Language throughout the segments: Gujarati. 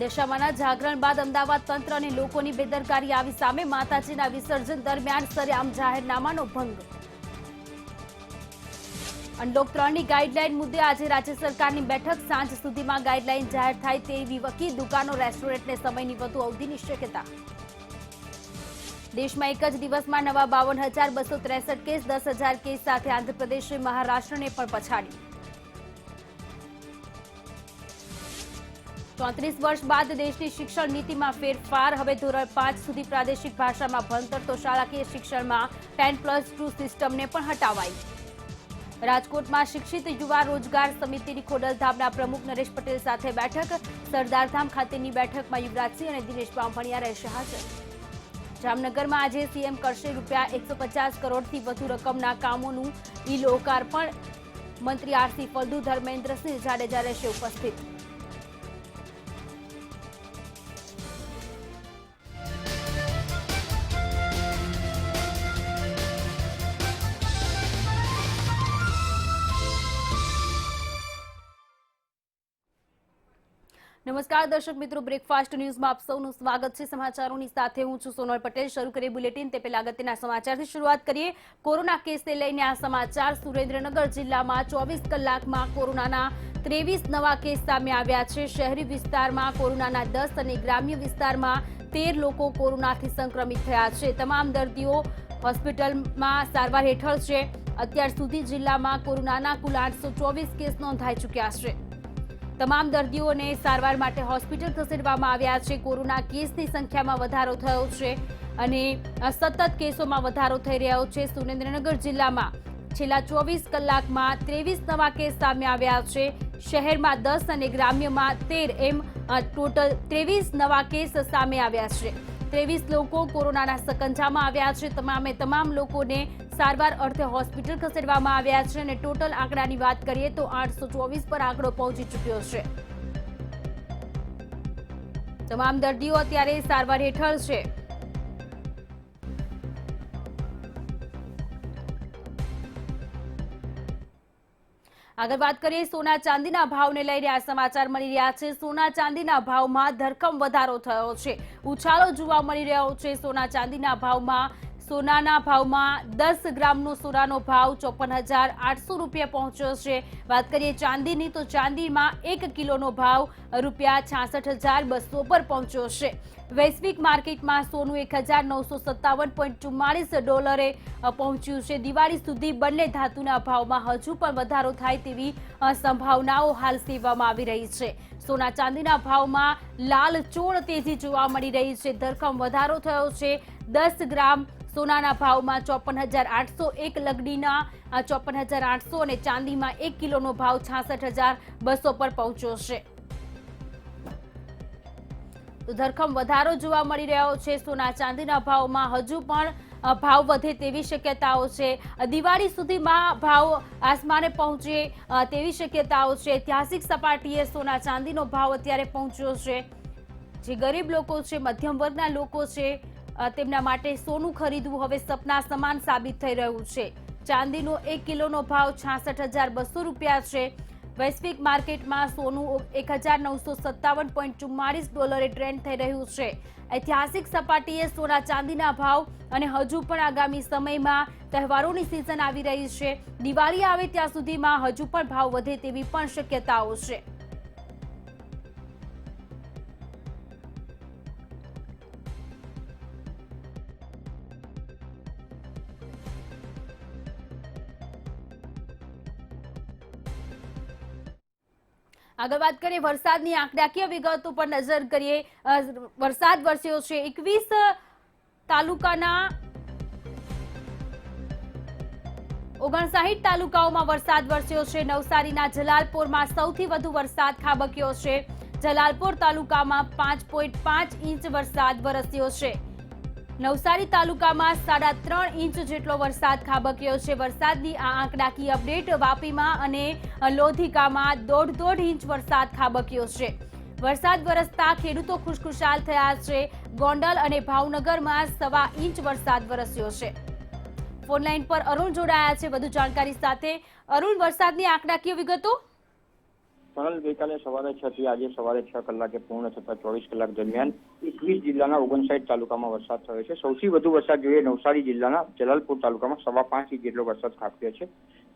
દશામાના જાગરણ બાદ અમદાવાદ તંત્ર અને લોકોની બેદરકારી આવી સામે માતાજીના વિસર્જન દરમિયાન સરેઆમ જાહેરનામાનો ભંગ। અનલોક 3ની ગાઈડલાઈન મુદ્દે આજે રાજ્ય સરકારની બેઠક। સાંજ સુધીમાં ગાઈડલાઈન જાહેર થાય તેવી વકી દુકાનો રેસ્ટોરન્ટને સમયની વધુ અવધિની શક્યતા। દેશમાં એક જ દિવસમાં નવા 52,263 કેસ, 10,000 કેસ સાથે આંધ્રપ્રદેશે મહારાષ્ટ્રને પણ પછાડી। 34 વર્ષ બાદ દેશની શિક્ષણ નીતિમાં ફેરફાર। હવે ધોરણ 5 સુધી પ્રાદેશિક ભાષામાં ભણતર તો શાળાકીય શિક્ષણમાં 10+2 સિસ્ટમને પણ હટાવાઈ। રાજકોટમાં શિક્ષિત યુવા રોજગાર સમિતિની ખોડલધામના પ્રમુખ નરેશ પટેલ સાથે બેઠક। સરદારધામ ખાતેની બેઠકમાં યુવરાજસિંહ અને દિનેશ બાંભણિયા રહેશે હાજર। જામનગરમાં આજે સીએમ કરશે ₹150 કરોડથી વધુ રકમના કામોનું ઈ-લોકાર્પણ। મંત્રી આરસી ફળદુ, ધર્મેન્દ્રસિંહ જાડેજા રહેશે ઉપસ્થિત। નમસ્કાર દર્શક મિત્રો, બ્રેકફાસ્ટ ન્યૂઝમાં આપ સૌનું સ્વાગત છે। સમાચારોની સાથે હું છું સોનલ પટેલ। શરૂ કરીએ બુલેટિન તે પહેલા અગત્યના સમાચારથી શરૂઆત કરીએ। કોરોના કેસને લઈને આ સમાચાર। સુરેન્દ્રનગર જિલ્લામાં 24 કલાકમાં કોરોનાના 23 નવા કેસ સામે આવ્યા છે। શહેરી વિસ્તારમાં કોરોનાના 10 અને ગ્રામ્ય વિસ્તારમાં 13 લોકો કોરોનાથી સંક્રમિત થયા છે। તમામ દર્દીઓ હોસ્પિટલમાં સારવાર હેઠળ છે। અત્યાર સુધી જિલ્લામાં કોરોનાના કુલ 824 કેસ નોંધાઈ ચૂક્યા છે। તમામ દર્દીઓને સારવાર માટે હોસ્પિટલ ખસેડવામાં આવ્યા છે। કોરોના કેસની સંખ્યામાં વધારો થયો છે અને સતત કેસોમાં વધારો થઈ રહ્યો છે। સુરેન્દ્રનગર જિલ્લામાં છેલ્લા 24 કલાકમાં 23 નવા કેસ સામે આવ્યા છે। શહેરમાં 10 અને ગ્રામ્યમાં 13 એમ ટોટલ 23 નવા કેસ સામે આવ્યા છે। 23 લોકો કોરોનાના સકંજામાં આવ્યા છે। તમામ લોકોને સારવાર અર્થે હોસ્પિટલ ખસેડવામાં આવ્યા છે અને ટોટલ આંકડાની વાત કરીએ તો 824 પર આંકડો પહોંચી ચૂક્યો છે। તમામ દર્દીઓ અત્યારે સારવાર હેઠળ છે। આગળ વાત કરીએ સોના ચાંદીના ભાવને લઈને આ સમાચાર મળી રહ્યા છે। સોના ચાંદીના ભાવમાં ધરખમ વધારો થયો છે। ઉછાળો જોવા મળી રહ્યો છે। સોનાના ભાવમાં 10 ગ્રામનો સોનાનો ભાવ ₹54,800 પહોંચ્યો છે। વાત કરીએ ચાંદીની તો ચાંદીમાં 1 કિલોનો ભાવ ₹66,200 પર પહોંચ્યો છે। વૈશ્વિક માર્કેટમાં સોનું $1,957.44 પહોંચ્યું છે। દિવાળી સુધી બંને ધાતુના ભાવમાં હજુ પણ વધારો થાય તેવી સંભાવનાઓ હાલ સેવવામાં આવી રહી છે। સોના ચાંદીના ભાવમાં લાલચોળ તેજી જોવા મળી રહી છે। ધરખમ વધારો થયો છે। 10 ગ્રામ સોનાના ભાવમાં 54,800, એક લગડીના 54,800 અને ચાંદીમાં 1 કિલોનો ભાવ 66,200 પર પહોંચ્યો છે। તો ધરખમ વધારો જોવા મળી રહ્યો છે। સોના ચાંદીના ભાવમાં હજુ પણ ભાવ વધે તેવી શક્યતાઓ છે। દિવાળી સુધીમાં ભાવ આસમાને પહોંચે તેવી શક્યતાઓ છે। ઐતિહાસિક સપાટીએ સોના ચાંદીનો ભાવ અત્યારે પહોંચ્યો છે। જે ગરીબ લોકો છે, મધ્યમ વર્ગના લોકો છે, તેમના માટે સોનું ખરીદવું હવે સપના સમાન સાબિત થઈ રહ્યું છે। ચાંદીનો 1 કિલોનો ભાવ ₹66,200 છે। વૈશ્વિક માર્કેટમાં સોનું $1,957.44 ટ્રેન્ડ થઈ રહ્યું છે। ઐતિહાસિક સપાટીએ સોના ચાંદીના ભાવ અને હજુ પણ આગામી સમયમાં તહેવારોની સિઝન આવી રહી છે। દિવાળી આવે ત્યાં સુધીમાં હજુ પણ ભાવ વધે તેવી પણ શક્યતાઓ છે। આગળ વાત કરીએ વરસાદની આંકડાકીય વિગતો પર નજર કરીએ। વરસાદ વરસ્યો છે। 21 તાલુકાના 59 તાલુકાઓમાં વરસાદ વરસ્યો છે। નવસારીના જલાલપોરમાં સૌથી વધુ વરસાદ ખાબક્યો છે। જલાલપોર તાલુકામાં 5.5 ઇંચ વરસાદ વરસ્યો છે। નવસારી તાલુકામાં 3.5 ઇંચ જેટલો વરસાદ ખાબક્યો છે। વરસાદની આ આંકડાકીય અપડેટ વાપીમાં અને લોધિકામાં 1.5 ઇંચ વરસાદ ખાબક્યો છે। વરસાદ વરસતા ખેડૂતો ખુશખુશાલ થયા છે। ગોંડલ અને ભાવનગરમાં 1.25 ઇંચ વરસાદ વરસ્યો છે। ફોનલાઈન પર અરુણ જોડાયા છે વધુ જાણકારી સાથે। અરુણ, વરસાદની આંકડાકીય વિગતો। સોનલ ગઈકાલે સવારે 6 થી આજે સવારે 6 કલાકે પૂર્ણ થતા 24 કલાક દરમિયાન 21 જિલ્લાના 59 તાલુકામાં વરસાદ થયો છે। સૌથી વધુ વરસાદ જોઈએ નવસારી જિલ્લાના જલાલપુર તાલુકામાં 5.5 ઇંચ જેટલો વરસાદ ખાબક્યો છે।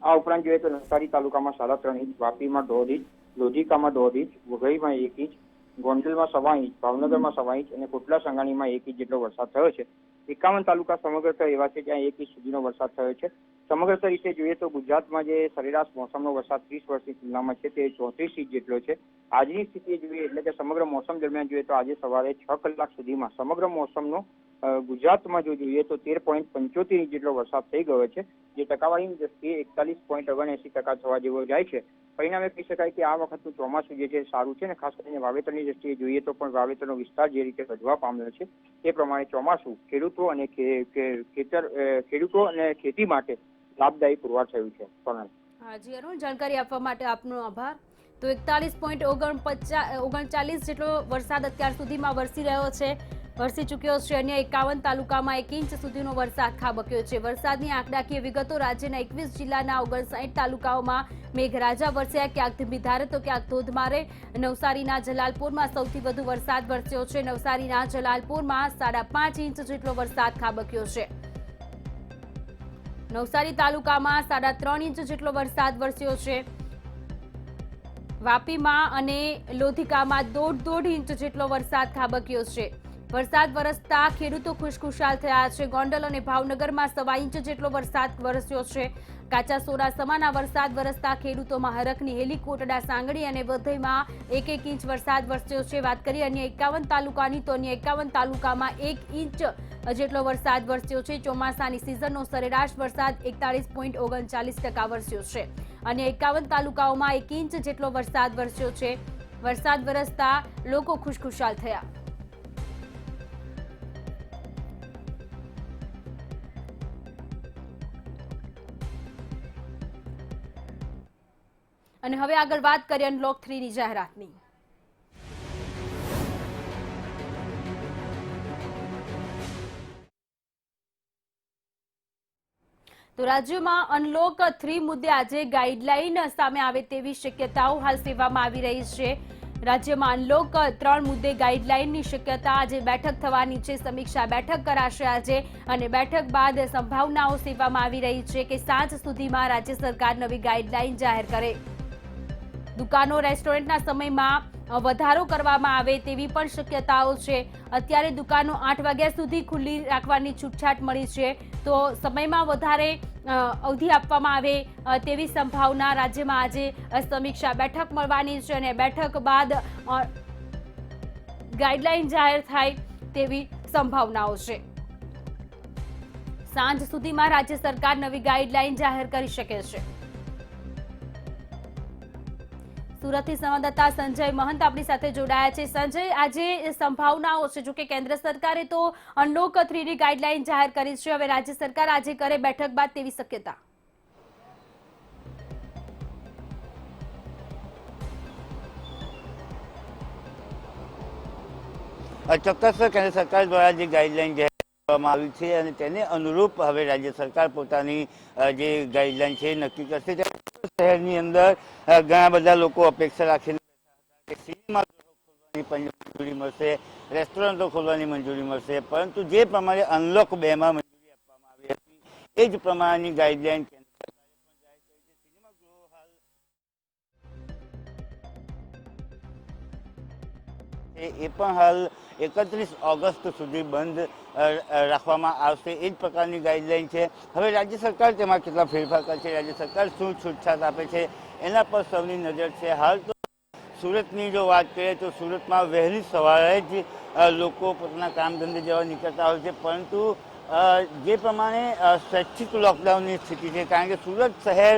આ ઉપરાંત જોઈએ તો નવસારી તાલુકામાં 3.5 ઇંચ, વાપીમાં 1.5 ઇંચ, લોધિકામાં 1.5 ઇંચ, વઘઈમાં 1 ઇંચ, ગોંડલમાં 1.25 ઇંચ, ભાવનગરમાં 1.25 ઇંચ અને કોટલા સંગાણીમાં 1 ઇંચ જેટલો વરસાદ થયો છે। 51 તાલુકા સમગ્ર એવા છે જ્યાં 1 ઇંચ સુધીનો વરસાદ થયો છે। સમગ્ર રીતે જોઈએ તો ગુજરાતમાં જે સરેરાશ મોસમનો વરસાદ 30 વર્ષની તુલનામાં છે તે 34 ઇંચ જેટલો છે। આજની સ્થિતિ જોઈએ એટલે કે સમગ્ર મોસમ દરમિયાન જોઈએ તો આજે સવારે 6 કલાક સુધીમાં સમગ્ર મોસમનો ગુજરાતમાં જો જોઈએ તો 13.75 ઇંચ જેટલો વરસાદ થઈ ગયો છે, જે ટકાવારીની દ્રષ્ટિએ 41.79% થવા જેવો જાય છે। પરિણામે કહી શકાય કે આ વખતનું ચોમાસું જે છે સારું છે, ને ખાસ કરીને વાવેતરની દ્રષ્ટિએ જોઈએ તો પણ વાવેતરનો વિસ્તાર જે રીતે વધવા પામ્યો છે તે પ્રમાણે ચોમાસું ખેડૂતો અને ખેતી માટે લાભદાયી પુરવાર થયું છે। સોનલ, હાજી અરુણ, જાણકારી આપવા માટે આપનો આભાર। તો 41.39 જેટલો વરસાદ અત્યાર સુધીમાં વરસી રહ્યો છે, વરસી ચૂક્યો છે। અન્ય 51 તાલુકામાં 1 ઇંચ સુધીનો વરસાદ ખાબક્યો છે। વરસાદની આંકડાકીય વિગતો રાજ્યના 21 જિલ્લાના 59 તાલુકાઓમાં મેઘરાજા વરસ્યા, ક્યાંક ધીમી ધારે તો ક્યાંક ધોધમારે। નવસારીના જલાલપુરમાં સૌથી વધુ વરસાદ વરસ્યો છે। નવસારીના જલાલપુરમાં 5.5 ઇંચ જેટલો વરસાદ ખાબક્યો છે। નવસારી તાલુકામાં 3.5 ઇંચ જેટલો વરસાદ વરસ્યો છે। વાપીમાં અને લોધિકામાં 1.5 ઇંચ જેટલો વરસાદ ખાબક્યો છે। વરસાદ વરસતા ખેડૂતો ખુશખુશાલ થયા છે। ગોંડલ અને ભાવનગરમાં 1.25 ઇંચ જેટલો વરસાદ વરસ્યો છે। કાચા સોરા સમાના વરસાદ વરસતા ખેડૂતોમાં હરખની હેલી। કોટડા, સાંગડી અને વધઈમાં 1 ઇંચ વરસાદ વરસ્યો છે। વાત કરીએ અન્ય 51 તાલુકાની તો અન્ય 51 તાલુકામાં 1 ઇંચ જેટલો વરસાદ વરસ્યો છે। ચોમાસાની સિઝનનો સરેરાશ વરસાદ 41.39% વરસ્યો છે। અન્ય 51 તાલુકાઓમાં 1 ઇંચ જેટલો વરસાદ વરસ્યો છે। વરસાદ વરસતા લોકો ખુશખુશાલ થયા। અને હવે આગળ વાત કરીએ અનલોક 3ની જાહેરાતની। તો રાજ્યમાં અનલોક 3 મુદ્દે આજે ગાઈડલાઈન સામે આવે તેવી શક્યતાઓ હાલ સેવામાં આવી રહી છે। રાજ્યમાં અનલોક 3 મુદ્દે ગાઈડલાઈનની શક્યતા આજે બેઠક થવાની છે। સમીક્ષા બેઠક કરાશે આજે અને બેઠક બાદ સંભાવનાઓ સેવામાં આવી રહી છે કે સાંજ સુધીમાં રાજ્ય સરકાર નવી ગાઈડલાઈન જાહેર કરે। દુકાનો, રેસ્ટોરન્ટના સમયમાં વધારો કરવામાં આવે તેવી પણ શક્યતાઓ છે। અત્યારે દુકાનો 8 વાગ્યા સુધી ખુલ્લી રાખવાની છૂટછાટ મળી છે, તો સમયમાં વધારે અવધિ આપવામાં આવે તેવી સંભાવના। રાજ્યમાં આજે સમીક્ષા બેઠક મળવાની છે અને બેઠક બાદ ગાઈડલાઈન જાહેર થાય તેવી સંભાવનાઓ છે। સાંજ સુધીમાં રાજ્ય સરકાર નવી ગાઈડલાઈન જાહેર કરી શકે છે। સુરતથી સંવાદદાતા સંજય મહંત આપણી સાથે જોડાયા છે। સંજય, આજે સંભાવનાઓ છે, જો કે કેન્દ્ર સરકારે તો અનલોક 3ની ગાઈડલાઈન જાહેર કરી છે, હવે રાજ્ય સરકાર આજે કરે બેઠક બાદ તેવી શક્યતા? ચોક્કસ કેન્દ્ર સરકાર દ્વારા જે ગાઈડલાઈન જાહેર કરવામાં આવી છે અને તેને અનુરૂપ હવે રાજ્ય સરકાર પોતાની જે ગાઈડલાઈન છે નક્કી કરશે। શહેરની અંદર ઘણા બધા લોકો અપેક્ષા રાખીને સિનેમા ખોલવાની મંજૂરી મળશે, રેસ્ટોરન્ટો ખોલવાની મંજૂરી મળશે, પરંતુ જે પ્રમાણે અનલોક 2માં મંજૂરી આપવામાં આવી હતી એ જ પ્રમાણેની ગાઈડલાઈન કેન્દ્ર સરકારે પણ જાહેર કરી છે। સિનેમાગૃહો હાલ એ પણ હાલ 31 ઓગસ્ટ સુધી બંધ રાખવામાં આવશે, એ જ પ્રકારની ગાઈડલાઈન છે। હવે રાજ્ય સરકાર તેમાં કેટલા ફેરફાર કરશે, રાજ્ય સરકાર શું છૂટછાટ આપે છે એના પર સૌની નજર છે। હાલ તો સુરતની જો વાત કરીએ તો સુરતમાં વહેલી સવારે જ લોકો પોતાના કામ ધંધે જવા નીકળતા હોય છે, પરંતુ જે પ્રમાણે સ્વૈચ્છિક લોકડાઉનની સ્થિતિ છે, કારણ કે સુરત શહેર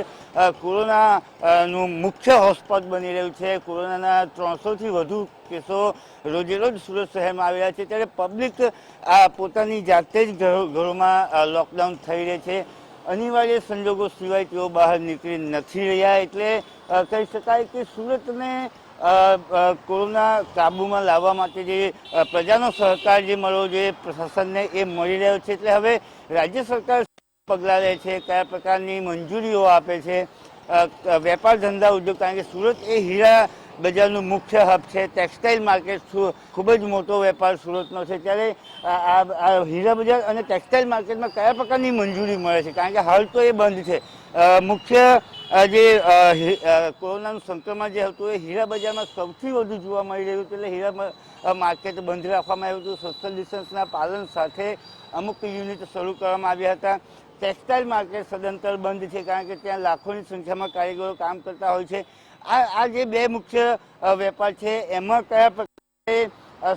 કોરોનાનું મુખ્ય હોટસ્પોટ બની રહ્યું છે। કોરોનાના 300થી વધુ કેસો રોજેરોજ સુરત શહેરમાં આવી રહ્યા છે, ત્યારે પબ્લિક પોતાની જાતે જ ઘરોમાં લોકડાઉન થઈ રહે છે। અનિવાર્ય સંજોગો સિવાય તેઓ બહાર નીકળી નથી રહ્યા, એટલે કહી શકાય કે સુરતને કોરોના કાબૂમાં લાવવા માટે જે પ્રજાનો સહકાર જે મળવો જોઈએ પ્રશાસનને એ મળી રહ્યો છે। એટલે હવે રાજ્ય સરકાર પગલાં લે છે, કયા પ્રકારની મંજૂરીઓ આપે છે વેપાર ધંધા ઉદ્યોગ, કારણ કે સુરત એ હીરા બજારનું મુખ્ય હબ છે, ટેક્સટાઇલ માર્કેટ ખૂબ જ મોટો વેપાર સુરતનો છે, ત્યારે આ હીરા બજાર અને ટેક્સટાઇલ માર્કેટમાં કયા પ્રકારની મંજૂરી મળે છે? કારણ કે હાલ તો એ બંધ છે. મુખ્ય જે કોરોનાનું સંક્રમણ જે હતું એ હીરા બજારમાં સૌથી વધુ જોવા મળી રહ્યું હતું, એટલે હીરા માર્કેટ બંધ રાખવામાં આવ્યું હતું. સોશિયલ ડિસ્ટન્સના પાલન સાથે અમુક યુનિટ શરૂ કરવામાં આવ્યા હતા. ટેક્સટાઇલ માર્કેટ સદંતર બંધ છે, કારણ કે ત્યાં લાખોની સંખ્યામાં કારીગરો કામ કરતા હોય છે. આ જે બે મુખ્ય વેપાર છે એમાં કયા પ્રકારે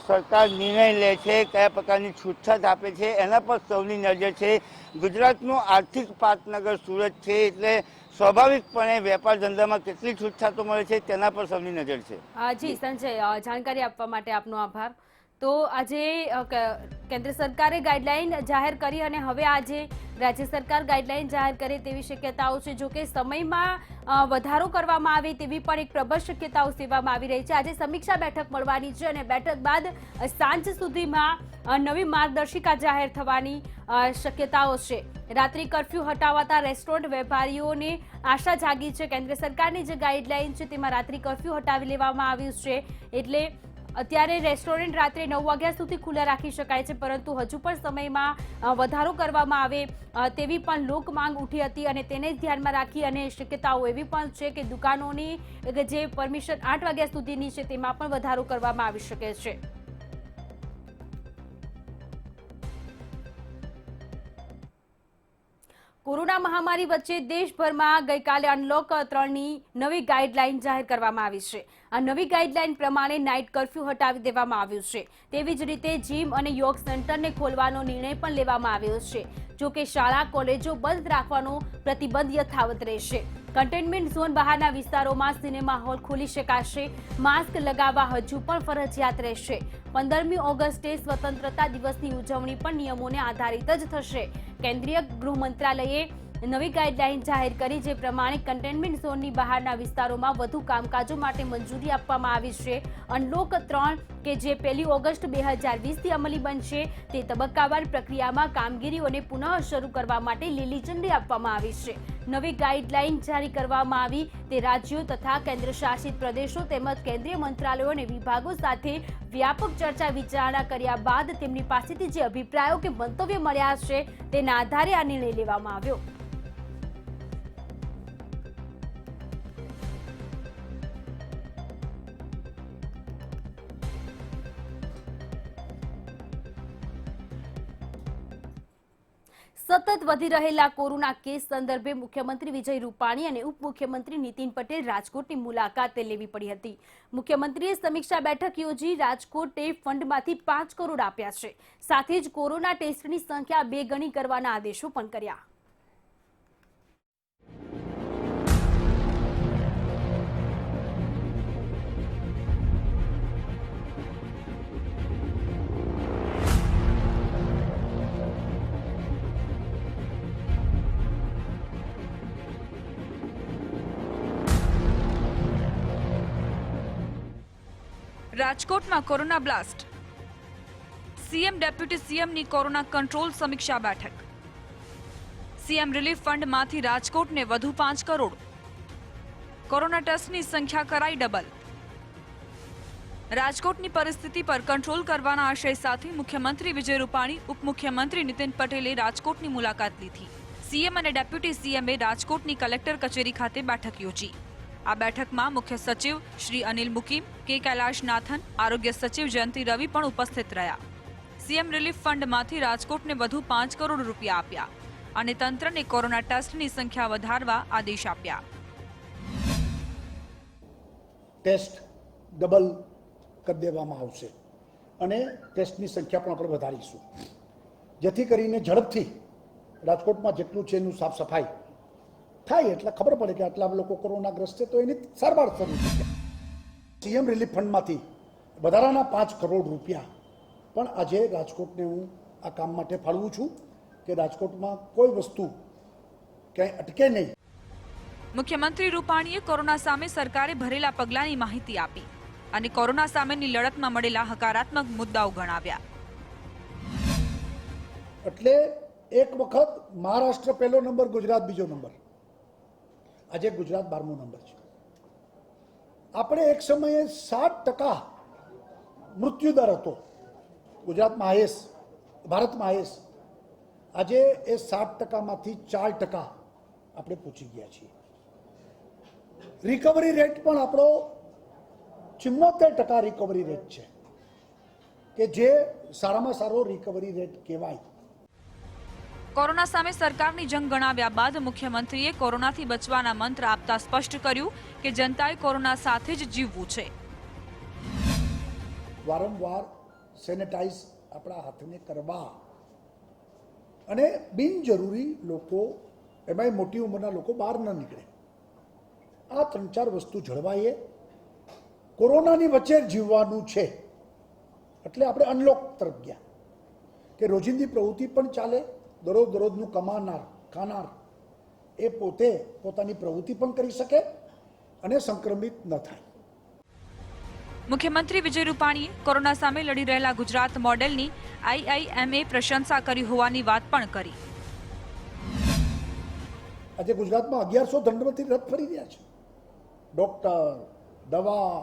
સરકાર નિર્ણય લે છે, કયા પ્રકારની છૂટછાટ આપે છે, એના પર સૌની નજર છે. ગુજરાતનું આર્થિક પાટનગર સુરત છે, એટલે સ્વાભાવિકપણે વેપાર ધંધામાં કેટલી છૂટછાટો મળે છે તેના પર સૌની નજર છે. જી સંજય, જાણકારી આપવા માટે આપનો આભાર. તો આજે કેન્દ્ર સરકારે ગાઈડલાઈન જાહેર કરી અને હવે આજે રાજ્ય સરકાર ગાઈડલાઈન જાહેર કરે તેવી શક્યતાઓ છે. જો કે સમયમાં વધારો કરવામાં આવે તેવી પણ એક પ્રબળ શક્યતાઓ સેવામાં આવી રહી છે. આજે સમીક્ષા બેઠક મળવાની છે અને બેઠક બાદ સાંજ સુધીમાં નવી માર્ગદર્શિકા જાહેર થવાની શક્યતાઓ છે. રાત્રિ કર્ફ્યુ હટાવતા રેસ્ટોરન્ટ વેપારીઓને આશા જાગી છે. કેન્દ્ર સરકારની જે ગાઈડલાઈન છે તેમાં રાત્રિ કર્ફ્યુ હટાવી લેવામાં આવ્યું છે, એટલે અત્યારે રેસ્ટોરન્ટ રાત્રે 9 વાગ્યા સુધી ખુલ્લા રાખી શકાય છે, પરંતુ હજુ પણ સમયમાં વધારો કરવામાં આવે તેવી પણ લોક માંગ ઉઠી હતી અને તેને ધ્યાનમાં રાખી અને શક્યતાઓ એવી પણ છે કે દુકાનોની જે પરમિશન 8 વાગ્યા સુધીની છે તેમાં પણ વધારો કરવામાં આવી શકે છે. કોરોના મહામારી વચ્ચે દેશભરમાં ગઈકાલે અનલોક 3ની નવી ગાઈડલાઈન જાહેર કરવામાં આવી છે. આ નવી ગાઈડલાઈન પ્રમાણે નાઇટ કર્ફ્યુ હટાવી દેવામાં આવ્યું છે. તેવી જ રીતે જીમ અને યોગ સેન્ટરને ખોલવાનો નિર્ણય પણ લેવામાં આવ્યો છે. જો કે શાળા કોલેજો બંધ રાખવાનો પ્રતિબંધ યથાવત રહેશે. કન્ટેનમેન્ટ ઝોન બહારના વિસ્તારોમાં સિનેમા હોલ ખોલી શકાશે. માસ્ક લગાવવા હજુ પણ ફરજિયાત રહેશે. 15મી ઓગસ્ટે સ્વતંત્રતા દિવસની ઉજવણી પણ નિયમોને આધારિત જ થશે. કેન્દ્રીય ગૃહ મંત્રાલયે નવી ગાઈડલાઈન જાહેર કરી, જે પ્રમાણે કન્ટેનમેન્ટ ઝોનની બહારના વિસ્તારોમાં વધુ કામકાજો માટે મંજૂરી આપવામાં આવી છે. અનલોક 3 કે જે 1 ઓગસ્ટ 2020થી અમલી બનશે, તે તબક્કાવાર પ્રક્રિયામાં કામગીરીઓને પુનઃ શરૂ કરવા માટે લીલી ઝંડી આપવામાં આવી છે. નવી ગાઈડલાઈન જારી કરવામાં આવી તે રાજ્યો તથા કેન્દ્રશાસિત પ્રદેશો તેમજ કેન્દ્રીય મંત્રાલયો અને વિભાગો સાથે વ્યાપક ચર્ચા વિચારણા કર્યા બાદ તેમની પાસેથી જે અભિપ્રાયો કે મંતવ્ય મળ્યા છે તેના આધારે આ નિર્ણય લેવામાં આવ્યો. સતત વધી રહેલા કોરોના કેસ સંદર્ભે મુખ્યમંત્રી વિજય રૂપાણી અને ઉપમુખ્યમંત્રી નીતિન પટેલ રાજકોટની મુલાકાતે લેવી પડી હતી. મુખ્યમંત્રીએ સમીક્ષા બેઠક યોજી રાજકોટે ફંડમાંથી 5 કરોડ આપ્યા છે. સાથે જ કોરોના ટેસ્ટની સંખ્યા 2 ગણી કરવાના આદેશો પણ કર્યા. રાજકોટમાં કોરોના બ્લાસ્ટ. સીએમ ડેપ્યુટી સીએમની કોરોના કંટ્રોલ સમીક્ષા બેઠક. સીએમ રિલીફ ફંડમાંથી રાજકોટને વધુ 5 કરોડ. કોરોના ટેસ્ટની સંખ્યા કરાઈ ડબલ. રાજકોટની પરિસ્થિતિ પર કંટ્રોલ કરવાના આશય સાથે મુખ્યમંત્રી વિજય રૂપાણી, ઉપમુખ્યમંત્રી નીતિન પટેલે રાજકોટની મુલાકાત લીધી. સીએમ અને ડેપ્યુટી સીએમએ રાજકોટની કલેક્ટર કચેરી ખાતે બેઠક યોજી. આ બેઠકમાં મુખ્ય સચિવ શ્રી અનિલ મુકીમ, કે કૈલાશનાથન, આરોગ્ય સચિવ જયંતિ રવિ પણ ઉપસ્થિત રહ્યા. સીએમ રિલીફ ફંડમાંથી રાજકોટને વધુ 5 કરોડ રૂપિયા આપ્યા અને તંત્રને કોરોના ટેસ્ટની સંખ્યા વધારવા આદેશ આપ્યા. ટેસ્ટ ડબલ કરી દેવામાં આવશે અને ટેસ્ટની સંખ્યા પણ આપણે વધારીશું, જેથી કરીને ઝડપથી રાજકોટમાં જેટલું છે એનું સાફ સફાઈ થાય એટલે ખબર પડે કે આટલા લોકો કોરોનાગ્રસ્ત છે તો એની સારવાર શરૂ થઈ. સીએમ રિલીફ ફંડમાંથી વધારાના 5 કરોડ રૂપિયા પણ આજે રાજકોટને હું આ કામ માટે ફાળવું છું કે રાજકોટમાં કોઈ વસ્તુ ક્યાંય અટકે નહીં. મુખ્યમંત્રી રૂપાણીએ કોરોના સામે સરકારે ભરેલા પગલાંની માહિતી આપી અને કોરોના સામેની લડતમાં મળેલા હકારાત્મક મુદ્દાઓ ગણાવ્યા. એટલે એક વખત મહારાષ્ટ્ર પહેલો નંબર, ગુજરાત બીજો નંબર આજે ગુજરાત 12મો નંબર છે. આપણે એક સમયે 60% મૃત્યુદર હતો ગુજરાતમાં હાઈએસ્ટ, ભારતમાં હાઈએસ્ટ. આજે એ 60%માંથી 4% આપણે પહોંચી ગયા છીએ. રિકવરી રેટ પણ આપણો 74% રિકવરી રેટ છે, કે જે સારામાં સારો રિકવરી રેટ કહેવાય. કોરોના સામે સરકારની જંગ ગણાવ્યા બાદ મુખ્યમંત્રીએ કોરોનાથી બચવાના મંત્ર આપતા સ્પષ્ટ કર્યું કે જનતાએ કોરોના સાથે જ જીવવું છે. વારંવાર સેનેટાઈઝ આપણા હાથને કરવા અને બિનજરૂરી લોકો, એમાંય મોટી ઉંમરના લોકો બહાર ન નીકળે. આ 3-4 વસ્તુ જળવાઈએ. કોરોનાની વચ્ચે જીવવાનું છે એટલે આપણે અનલોક તરફ ગયા કે રોજિંદી પ્રવૃત્તિ પણ ચાલે, દરરોજનું કમાનાર ખાનાર એ પોતે પોતાની પ્રવૃત્તિ પણ કરી શકે અને સંક્રમિત ન થાય. મુખ્યમંત્રી વિજય રૂપાણીએ કોરોના સામે લડી રહેલા ગુજરાત મોડેલની IIMA પ્રશંસા કરી હોવાની વાત પણ કરી. આજે ગુજરાતમાં 1100 દંડવતી રથ ફરી રહ્યા છે. ડોક્ટર, દવા,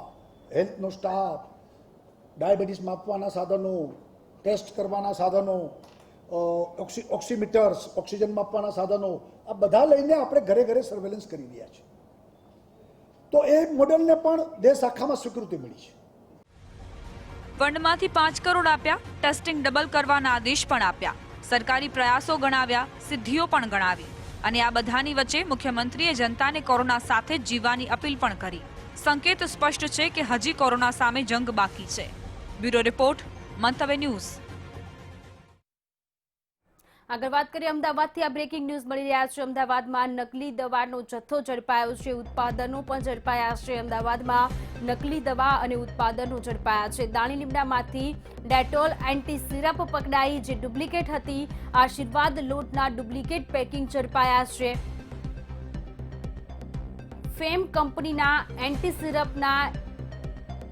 હેલ્થનો સ્ટાફ, ડાયાબિટીસ માપવાના સાધનો, ટેસ્ટ કરવાના સાધનો, ઓક્સીમીટર્સ, ઓક્સિજન માપવાના સાધનો, આ બધા લઈને આપણે ઘરે ઘરે સર્વેલન્સ કરી રહ્યા છીએ. તો એ મોડેલને પણ દેશ આખામાં સ્વીકૃતિ મળી છે. ફંડમાંથી 5 કરોડ આપ્યા, ટેસ્ટિંગ ડબલ કરવાના આદેશ પણ આપ્યા, સરકારી પ્રયાસો ગણાવ્યા, સિદ્ધિઓ પણ ગણાવી અને આ બધાની વચ્ચે મુખ્યમંત્રીએ જનતાને કોરોના સાથે જ જીવવાની અપીલ પણ કરી. સંકેત સ્પષ્ટ છે કે હજી કોરોના સામે જંગ બાકી છે. બ્યુરો રિપોર્ટ, મંતવ્ય ન્યૂઝ. આગળ વાત કરીએ અમદાવાદથી. આ બ્રેકિંગ ન્યૂઝ મળી રહ્યા છે. અમદાવાદમાં નકલી દવાનો જથ્થો ઝડપાયો છે, ઉત્પાદનો પણ ઝડપાયા છે. અમદાવાદમાં નકલી દવા અને ઉત્પાદનો ઝડપાયા છે. દાણી લીમડામાંથી ડેટોલ એન્ટી સિરપ પકડાઈ, જે ડુપ્લિકેટ હતી. આશીર્વાદ લોટના ડુપ્લિકેટ પેકિંગ ઝડપાયા છે. ફેમ કંપનીના એન્ટી સિરપના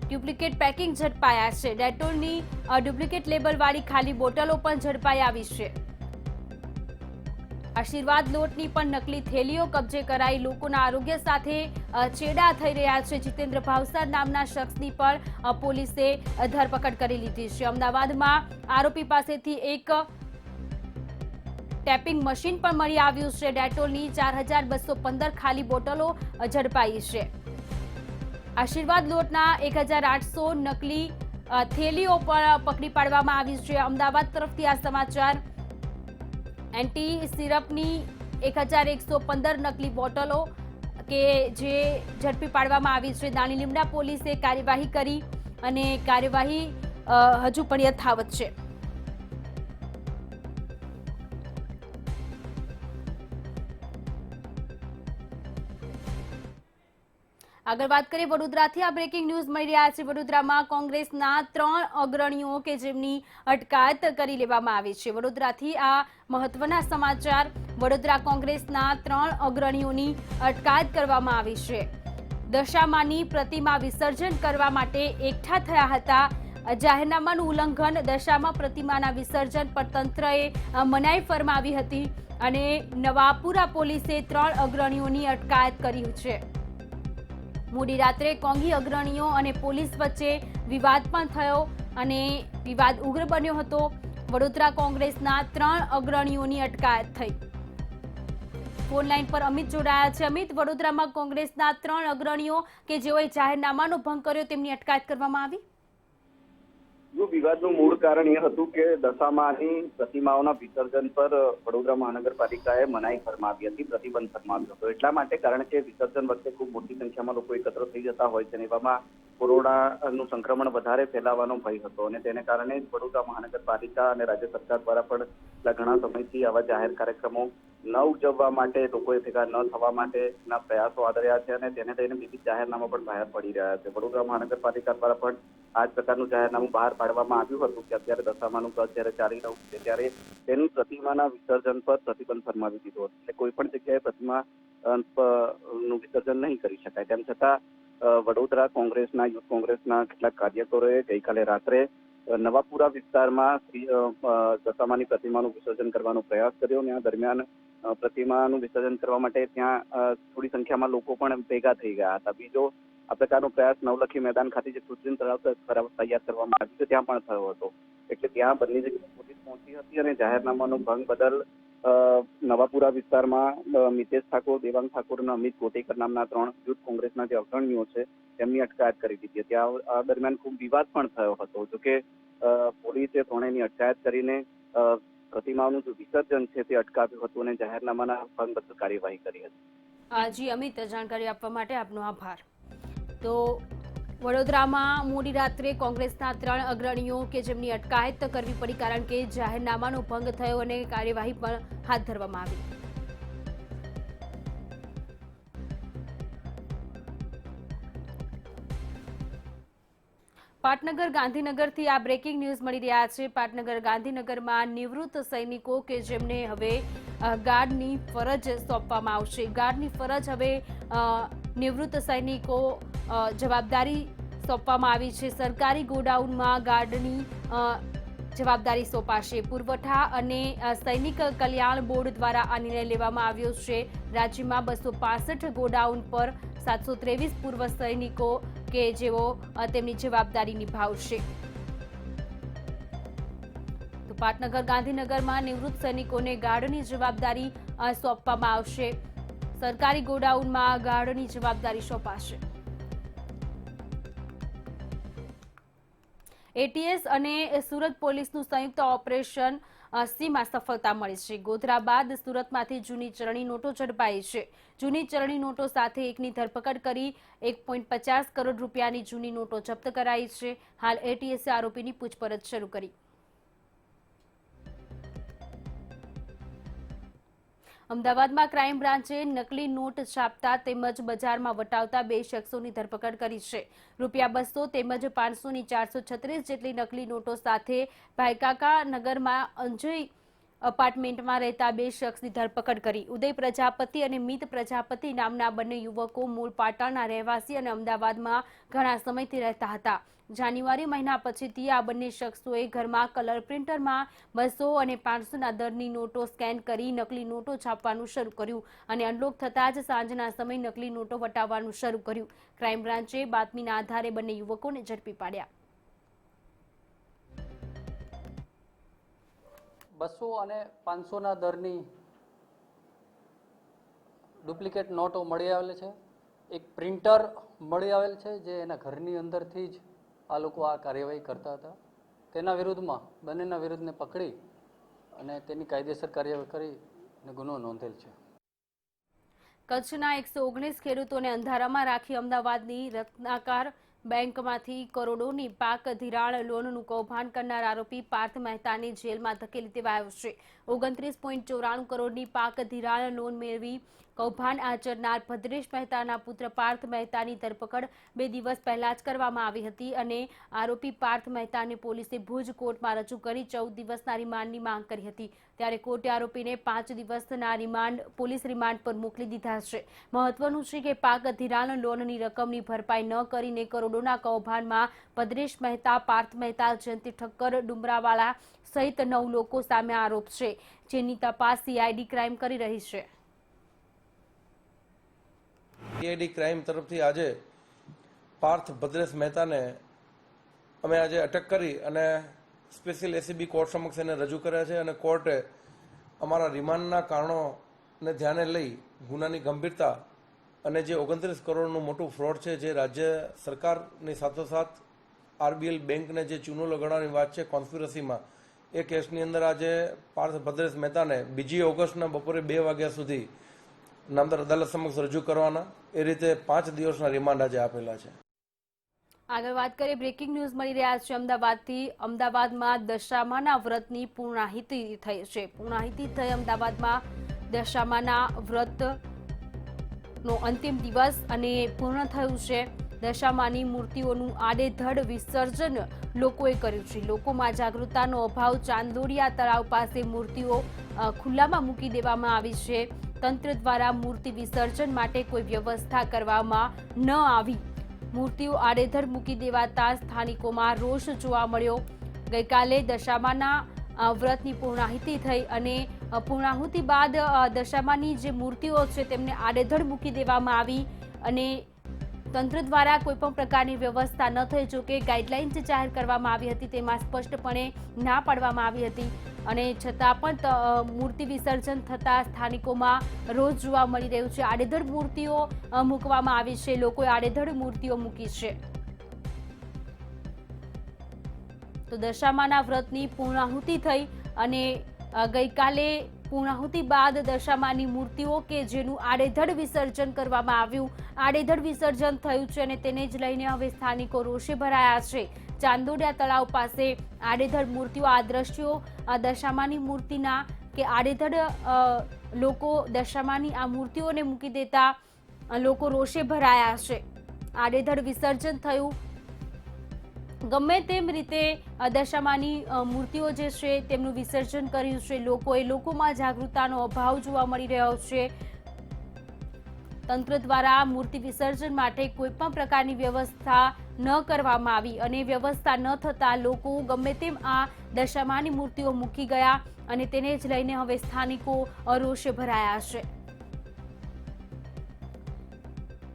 ડુપ્લિકેટ પેકિંગ ઝડપાયા છે. ડેટોલની ડુપ્લિકેટ લેબલવાળી ખાલી બોટલો પણ ઝડપાઈ આવી છે. આશીર્વાદ લોટની પણ નકલી થેલીઓ કબજે કરાઈ. લોકોના આરોગ્ય સાથે ચેડા થઈ રહ્યા છે. જીતેન્દ્ર ભાવસાર નામના શખ્સની પણ પોલીસે ધરપકડ કરી લીધી છે. અમદાવાદમાં આરોપી પાસેથી એક ટેપિંગ મશીન પણ મળી આવ્યું છે. ડેટોલની 4215 ખાલી બોટલો ઝડપાઈ છે. આશીર્વાદ લોટના 1800 નકલી થેલીઓ પણ પકડી પાડવામાં આવી છે. અમદાવાદ તરફથી આ સમાચાર. એન્ટી સિરપની 1115 નકલી બોટલો કે જે ઝડપી પાડવામાં આવી છે. દાણી લીમડા પોલીસે કાર્યવાહી કરી અને કાર્યવાહી હજુ પણ યથાવત છે. આગળ વાત કરીએ વડોદરાથી. આ બ્રેકિંગ ન્યૂઝ મળી રહ્યા છે. વડોદરામાં કોંગ્રેસના 3 અગ્રણીઓ કે જેમની અટકાયત કરી લેવામાં આવી છે. વડોદરાથી આ મહત્વના સમાચાર. વડોદરા કોંગ્રેસના 3 અગ્રણીઓની અટકાયત કરવામાં આવી છે. દશામાની પ્રતિમા વિસર્જન કરવા માટે એકઠા થયા હતા. જાહેરનામાનું ઉલ્લંઘન, દશામા પ્રતિમાના વિસર્જન પર તંત્રએ મનાઈ ફરમાવી હતી અને નવાપુરા પોલીસે 3 અગ્રણીઓની અટકાયત કરી છે. મોડી રાત્રે કોંગી અગ્રણીઓ અને પોલીસ વચ્ચે વિવાદ પણ થયો અને વિવાદ ઉગ્ર બન્યો હતો. વડોદરા કોંગ્રેસના 3 અગ્રણીઓની અટકાયત થઈ. ફોન લાઈન પર અમિત જોડાયા છે. અમિત, વડોદરામાં કોંગ્રેસના 3 અગ્રણીઓ કે જેઓએ જાહેરનામાનો ભંગ કર્યો તેમની અટકાયત કરવામાં આવી. જો વિવાદનું મૂળ કારણ એ હતું કે દશામાની પ્રતિમાઓના વિસર્જન પર વડોદરા મહાનગરપાલિકાએ મનાઈ ફરમાવી હતી, પ્રતિબંધ ફરમાવ્યો હતો. એટલા માટે કારણ કે વિસર્જન વખતે ખૂબ મોટી સંખ્યામાં લોકો એકત્ર થઈ જતા હોય છે અને એવામાં કોરોનાનું સંક્રમણ વધારે ફેલાવાનો ભય હતો અને તેને કારણે વડોદરા મહાનગરપાલિકા અને રાજ્ય સરકાર દ્વારા પણ ઘણા સમયથી આવા જાહેર કાર્યક્રમો ન ઉજવવા માટે, લોકોએ ભેગા ન થવા માટેના પ્રયાસો આદર્યા છે અને તેને લઈને વિવિધ જાહેરનામા પણ બહાર પડી રહ્યા છે. વડોદરા મહાનગરપાલિકા દ્વારા પણ આ જ પ્રકારનું જાહેરનામું બહાર પાડવામાં આવ્યું હતું કે અત્યારે દશામાનું વ્રત જ્યારે ચાલી રહ્યું છે ત્યારે તેની પ્રતિમાના વિસર્જન પર પ્રતિબંધ ફરમાવી દીધો હતો. એટલે કોઈ પણ જગ્યાએ પ્રતિમા નું વિસર્જન નહીં કરી શકાય. તેમ છતાં વડોદરા કોંગ્રેસના, યુથ કોંગ્રેસના કેટલાક કાર્યકરોએ ગઈકાલે રાત્રે નવાપુરા વિસ્તારમાં દશામાની પ્રતિમાનું વિસર્જન કરવાનો પ્રયાસ કર્યો અને આ દરમિયાન પ્રતિમાનું વિસર્જન કરવા માટે ત્યાં થોડી સંખ્યામાં લોકો પણ ભેગા થઈ ગયા હતા. બીજો આ પ્રકારનો પ્રયાસ નવલખી મેદાન ખાતે જે કૃત્રિમ તળાવ તૈયાર કરવામાં આવ્યું છે ત્યાં પણ થયો હતો. એટલે ત્યાં બંને જગ્યાએ પોલીસ પહોંચી હતી અને જાહેરનામાનો ભંગ બદલ નવાપુરા વિસ્તારમાં મિતેશ ઠાકોર, દેવાંગ ઠાકોર અને અમિત કોટેકર નામના 3 યુથ કોંગ્રેસના જે અગ્રણીઓ છે તેમની અટકાયત કરી દીધી હતી. આ દરમિયાન ખૂબ વિવાદ પણ થયો હતો. જોકે પોલીસે ત્રણેયની અટકાયત કરીને પ્રતિમાઓનું જે વિસર્જન છે તે અટકાવ્યું હતું અને જાહેરનામાના ભંગ બદલ કાર્યવાહી કરી હતી. જી અમિત, જાણકારી આપવા માટે આપનો આભાર. તો વડોદરામાં મોડી રાત્રે કોંગ્રેસના 3 અગ્રણીઓ કે જેમની અટકાયત કરવી પડી કારણ કે જાહેરનામાનો ભંગ થયો અને કાર્યવાહી પણ હાથ ધરવામાં આવી. પાટનગર ગાંધીનગરથી આ બ્રેકિંગ ન્યૂઝ મળી રહ્યા છે. પાટનગર ગાંધીનગરમાં નિવૃત્ત સૈનિકો કે જેમને હવે ગાર્ડની ફરજ સોંપવામાં આવશે. ગાર્ડની ફરજ હવે નિવૃત્ત સૈનિકો જવાબદારી સોંપવામાં આવી છે. સરકારી ગોડાઉનમાં ગાર્ડની જવાબદારી સોંપાશે. પુરવઠા અને સૈનિક કલ્યાણ બોર્ડ દ્વારા આ નિર્ણય લેવામાં આવ્યો છે. રાજ્યમાં 265 ગોડાઉન પર 723 પૂર્વ સૈનિકો કે જેઓ તેમની જવાબદારી નિભાવશે. તો પાટનગર ગાંધીનગરમાં નિવૃત્ત સૈનિકોને ગાર્ડની જવાબદારી સોંપવામાં આવશે. સરકારી ગોડાઉનમાં ગાર્ડની જવાબદારી સોંપાશે. એટીએસ અને સુરત પોલીસનું સંયુક્ત ઓપરેશન સીમાં સફળતા મળી છે. ગોધરા બાદ સુરતમાંથી જૂની ચલણી નોટો ઝડપાઈ છે. જૂની ચલણી નોટો સાથે એકની ધરપકડ કરી 1.50 કરોડ રૂપિયાની જૂની નોટો જપ્ત કરાઈ છે. હાલ એટીએસે આરોપીની પૂછપરછ શરૂ કરી. અમદાવાદમાં ક્રાઇમ બ્રાન્ચે નકલી નોટ છાપતા તેમજ બજારમાં વટાવતા 2 શખ્સોની ધરપકડ કરી છે. ₹200 તેમજ 500ની 436 જેટલી નકલી નોટો સાથે ભાઈકાકા નગરમાં અંજય અપાર્ટમેન્ટમાં રહેતા 2 શખ્સની ધરપકડ કરી. ઉદય પ્રજાપતિ અને મિત પ્રજાપતિ નામના બંને યુવકો મૂળ પાટણના રહેવાસી અને અમદાવાદમાં ઘણા સમયથી રહેતા હતા. જાન્યુઆરી મહિના પછીથી આ બંને શખ્સોએ ઘરમાં કલર પ્રિન્ટરમાં 200 અને 500ના દરની નોટો સ્કેન કરી નકલી નોટો છાપવાનું શરૂ કર્યું અને અનલોક થતાં જ સાંજના સમયે નકલી નોટો વટાવવાનું શરૂ કર્યું. ક્રાઇમ બ્રાન્ચે બાતમીના આધારે બંને યુવકોને ઝડપી પાડ્યા. 200 અને 500ના દરની ડુપ્લિકેટ નોટો મળી આવેલ છે. એક પ્રિન્ટર મળી આવેલ છે જે એના ઘરની અંદરથી જ આ લોકો આ કાર્યવાહી કરતા હતા. તેના વિરુદ્ધમાં બંનેના વિરુદ્ધને પકડી અને તેની કાયદેસર કાર્યવાહી કરી અને ગુનો નોંધેલ છે. કચ્છના 119 ખેડૂતોને અંધારામાં રાખી અમદાવાદની રત્નાકર બેંકમાંથી કરોડોની પાક ધિરાણ લોનનું કૌભાંડ કરનાર આરોપી પાર્થ મહેતાને જેલમાં ધકેલી દેવાયો છે. 29.94 કરોડની પાક ધિરાણ લોન મેળવી કૌભાંડ આચરનાર ભદ્રેશ મહેતાના પુત્ર પાર્થ મહેતાની ધરપકડ 2 દિવસ પહેલા જ કરવામાં આવી હતી અને આરોપી પાર્થ મહેતાને પોલીસે ભુજ કોર્ટમાં રજૂ કરી 14 દિવસના રિમાન્ડની માંગ કરી હતી. ત્યારે કોર્ટે આરોપીને 5 દિવસના પોલીસ રિમાન્ડ પર મોકલી દીધા છે. મહત્વનું છે કે પાક ધિરાણ લોનની રકમની ભરપાઈ ન કરીને કરોડોના કૌભાંડમાં ભદ્રેશ મહેતા, પાર્થ મહેતા, જયંતિ ઠક્કર, ડુમરાવાલા સહિત 9 લોકો સામે આરોપ છે, જેની તપાસ સીઆઈડી ક્રાઇમ કરી રહી છે. સીઆઈડી ક્રાઇમ તરફથી આજે પાર્થ ભદ્રેશ મહેતાને અમે આજે અટક કરી અને સ્પેશિયલ એસીબી કોર્ટ સમક્ષ એને રજૂ કર્યા છે અને કોર્ટે અમારા રિમાન્ડના કારણોને ધ્યાને લઈ ગુનાની ગંભીરતા અને જે 29 કરોડનું મોટું ફ્રોડ છે જે રાજ્ય સરકારની સાથોસાથ આરબીએલ બેંકને જે ચૂનો લગાડવાની વાત છે કોન્સ્પિરસીમાં, એ કેસની અંદર આજે પાર્થ ભદ્રેશ મહેતાને 2 ઓગસ્ટના બપોરે 2 વાગ્યા સુધી નામદાર અદાલત સમક્ષ રજૂ કરવાના એ રીતે 5 દિવસના રિમાન્ડ આજે આપેલા છે. આગળ વાત કરીએ, બ્રેકિંગ ન્યૂઝ મળી રહ્યા છે અમદાવાદથી. અમદાવાદમાં દશામાના વ્રતની પૂર્ણાહિતિ થઈ છે. પૂર્ણાહિતિ થઈ અમદાવાદમાં દશામાના વ્રતનો અંતિમ દિવસ અને પૂર્ણ થયું છે. દશામાની મૂર્તિઓનું આડેધડ વિસર્જન લોકોએ કર્યું છે. લોકોમાં જાગૃતતાનો અભાવ. ચાંદોડિયા તળાવ પાસે મૂર્તિઓ ખુલ્લામાં મૂકી દેવામાં આવી છે. તંત્ર દ્વારા મૂર્તિ વિસર્જન માટે કોઈ વ્યવસ્થા કરવામાં ન આવી. મૂર્તિઓ આડેધડ મૂકી દેવાતા સ્થાનિકોમાં રોષ જોવા મળ્યો. ગઈકાલે દશામાના વ્રતની પૂર્ણાહુતિ થઈ અને પૂર્ણાહુતિ બાદ દશામાની જે મૂર્તિઓ છે તેમને આડેધડ મૂકી દેવામાં આવી અને તંત્ર દ્વારા કોઈ પણ પ્રકારની વ્યવસ્થા ન થઈ. જો કે ગાઈડલાઇન્સ જાહેર કરવામાં આવી હતી તેમાં સ્પષ્ટપણે ના પાડવામાં આવી હતી અને છતાં પણ મૂર્તિ વિસર્જન થતા સ્થાનિકોમાં રોજ જોવા મળી રહ્યું છે. આડેધડ મૂર્તિઓ મૂકવામાં આવી છે, લોકોએ આડેધડ મૂર્તિઓ મૂકી છે. તો દશામાના વ્રતની પૂર્ણાહુતિ થઈ અને ગઈકાલે પૂર્ણાહુતિ બાદ દશામાની મૂર્તિઓ કે જેનું આડેધડ વિસર્જન કરવામાં આવ્યું, આડેધડ વિસર્જન થયું છે અને તેને જ લઈને હવે સ્થાનિકો રોષે ભરાયા છે. ચાંદોડિયા તળાવ પાસે આડેધડ મૂર્તિઓ, આ દ્રશ્યો દશામાની મૂર્તિના કે આડેધડ લોકો દશામાની આ મૂર્તિઓને મૂકી દેતા લોકો રોષે ભરાયા છે. આડેધડ વિસર્જન થયું. ગમે તેમ રીતે દશામાની મૂર્તિઓ જે છે તેમનું વિસર્જન કર્યું છે. લોકોમાં જાગૃતતાનો અભાવ જોવા મળી રહ્યો છે. તંત્ર દ્વારા મૂર્તિ વિસર્જન માટે કોઈ પણ પ્રકારની વ્યવસ્થા ન કરવામાં આવી અને વ્યવસ્થા ન થતા લોકો ગમે તેમ આ દશામાની મૂર્તિઓ મૂકી ગયા અને તેને જ લઈને હવે સ્થાનિકો રોષે ભરાયા છે.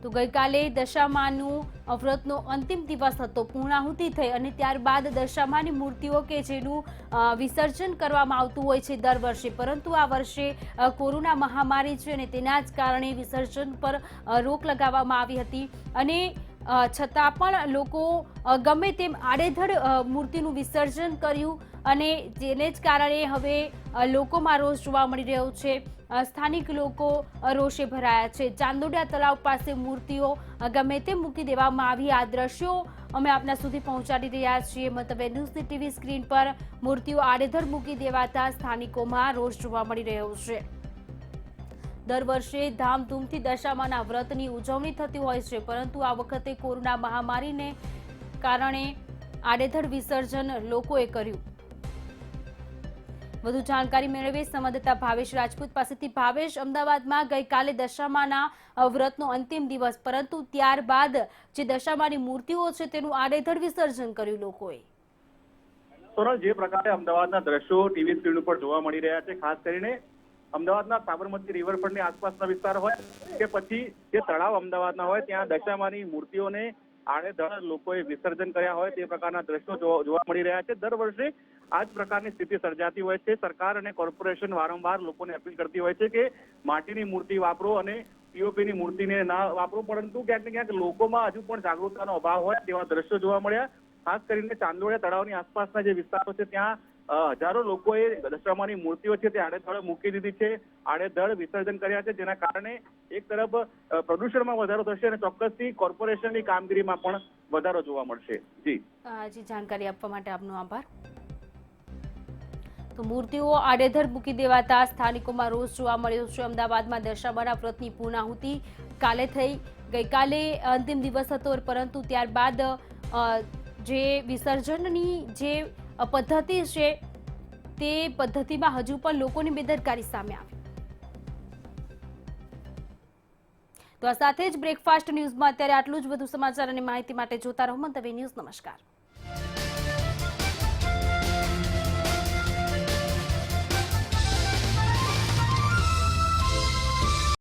તો ગઈકાલે દશામાનું વ્રતનો અંતિમ દિવસ હતો, પૂર્ણાહુતિ થઈ અને ત્યારબાદ દશામાની મૂર્તિઓ કે જેનું વિસર્જન કરવામાં આવતું હોય છે દર વર્ષે, પરંતુ આ વર્ષે કોરોના મહામારી છે અને તેના જ કારણે વિસર્જન પર રોક લગાવવામાં આવી હતી અને છતાં પણ લોકો ગમે તેમ આડેધડ મૂર્તિનું વિસર્જન કર્યું અને જેને જ કારણે હવે લોકોમાં રોષ જોવા મળી રહ્યો છે. સ્થાનિક લોકો રોષે ભરાયા છે. ચાંદોડિયા તળાવ પાસે મૂર્તિઓ ગમે તે મૂકી દેવામાં આવી. આ દ્રશ્યો અમે આપના સુધી પહોંચાડી રહ્યા છીએ. મંતવ્ય ન્યૂઝની ટીવી સ્ક્રીન પર મૂર્તિઓ આડેધડ મૂકી દેવાતા સ્થાનિકોમાં રોષ જોવા મળી રહ્યો છે. દર વર્ષે ધામધૂમથી દશામાના વ્રતની ઉજવણી થતી હોય છે, પરંતુ આ વખતે કોરોના મહામારીને કારણે આડેધડ વિસર્જન લોકોએ કર્યું. વધુ જાણકારી મેળવી સંવાદદાતા ભાવેશ રાજપૂત પાસેથી. ભાવેશ, અમદાવાદમાં ગઈકાલે દશામાના વ્રતનો અંતિમ દિવસ, પરંતુ ત્યારબાદ જે દશામાની મૂર્તિઓ છે તેનું આડેધડ વિસર્જન કર્યું લોકોએ. સોનલ, જે પ્રકારે અમદાવાદના દ્રશ્યો ટીવી સ્ક્રીન ઉપર જોવા મળી રહ્યા છે, ખાસ કરીને અમદાવાદના સાબરમતી રિવરફ્રન્ટની આસપાસના વિસ્તાર હોય કે પછી જે તળાવ અમદાવાદના હોય, ત્યાં દશામાની મૂર્તિઓને આડેધડ લોકોએ વિસર્જન કર્યા હોય તે પ્રકારના દ્રશ્યો જોવા મળી રહ્યા છે. દર વર્ષે આ જ પ્રકારની સ્થિતિ સર્જાતી હોય છે. સરકાર અને કોર્પોરેશન વારંવાર લોકોને અપીલ કરતી હોય છે કે માટીની મૂર્તિ વાપરો અને પીઓપીની મૂર્તિને ના વાપરો, પરંતુ ક્યાંક ને ક્યાંક લોકોમાં હજુ પણ જાગૃતતાનો અભાવ હોય તેવા દ્રશ્યો જોવા મળ્યા. ખાસ કરીને ચાંદોડિયા તળાવની આસપાસના જે વિસ્તારો છે ત્યાં હજારો લોકોએ દશામાની મૂર્તિઓ છે તે આડેધડ મૂકી દીધી છે, આડેધડ વિસર્જન કર્યા છે, જેના કારણે એક તરફ પ્રદૂષણમાં વધારો થશે અને ચોક્કસથી કોર્પોરેશનની કામગીરીમાં પણ વધારો જોવા મળશે. જી જાણકારી આપવા માટે આપનો આભાર. તો મૂર્તિઓ આડેધડ મૂકી દેવાતા સ્થાનિકોમાં રોષ જોવા મળ્યો છે. અમદાવાદમાં દશામાના વ્રતની પૂર્ણાહુતિ કાલે થઈ. ગઈકાલે અંતિમ દિવસ હતો, પરંતુ ત્યારબાદ જે વિસર્જનની જે પદ્ધતિ છે તે પદ્ધતિમાં હજુ પણ લોકોની બેદરકારી સામે આવી. તો આ સાથે જ બ્રેકફાસ્ટ ન્યૂઝમાં અત્યારે આટલું જ. વધુ સમાચાર અને માહિતી માટે જોતા રહો મંતવ્ય ન્યૂઝ. નમસ્કાર.